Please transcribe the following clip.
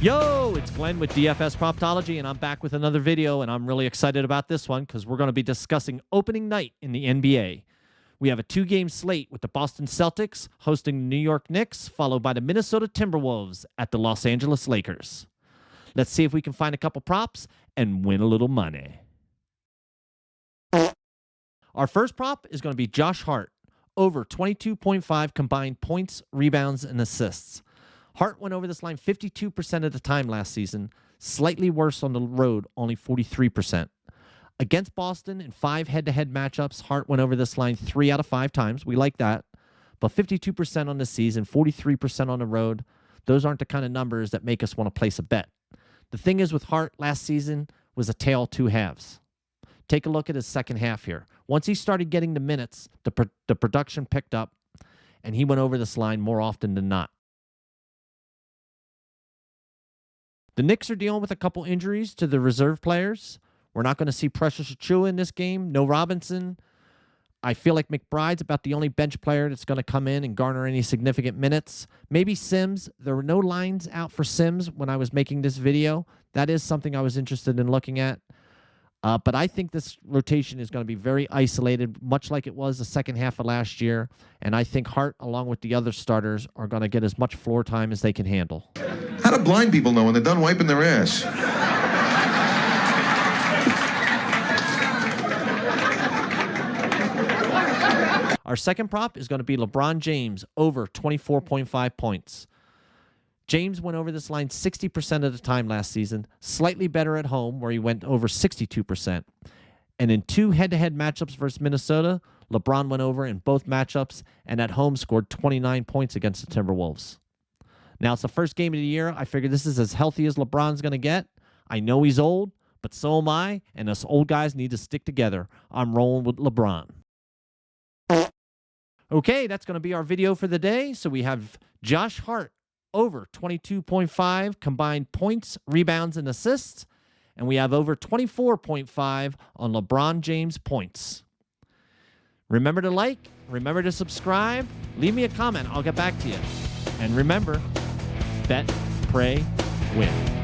Yo, it's Glenn with DFS Proptology, and I'm back with another video, and I'm really excited about this one because we're going to be discussing opening night in the NBA. We have a two-game slate with the Boston Celtics hosting the New York Knicks, followed by the Minnesota Timberwolves at the Los Angeles Lakers. Let's see if we can find a couple props and win a little money. Our first prop is going to be Josh Hart, over 22.5 combined points, rebounds, and assists. Hart went over this line 52% of the time last season, slightly worse on the road, only 43%. Against Boston in 5 head-to-head matchups, Hart went over this line 3 out of 5 times. We like that. But 52% on the season, 43% on the road, those aren't the kind of numbers that make us want to place a bet. The thing is with Hart last season was a tale of two halves. Take a look at his second half here. Once he started getting the minutes, the production picked up, and he went over this line more often than not. The Knicks are dealing with a couple injuries to the reserve players. We're not going to see Precious Achiuwa in this game. No Robinson. I feel like McBride's about the only bench player that's going to come in and garner any significant minutes. Maybe Sims. There were no lines out for Sims when I was making this video. That is something I was interested in looking at. But I think this rotation is going to be very isolated, much like it was the second half of last year. And I think Hart, along with the other starters, are going to get as much floor time as they can handle. How do blind people know when they're done wiping their ass? Our second prop is going to be LeBron James, over 24.5 points. James went over this line 60% of the time last season, slightly better at home, where he went over 62%. And in 2 head-to-head matchups versus Minnesota, LeBron went over in both matchups and at home scored 29 points against the Timberwolves. Now, it's the first game of the year. I figure this is as healthy as LeBron's going to get. I know he's old, but so am I, and us old guys need to stick together. I'm rolling with LeBron. Okay, that's going to be our video for the day. So we have Josh Hart, over 22.5 combined points, rebounds, and assists. And we have over 24.5 on LeBron James points. Remember to like, remember to subscribe, leave me a comment. I'll get back to you. And remember, bet, pray, win.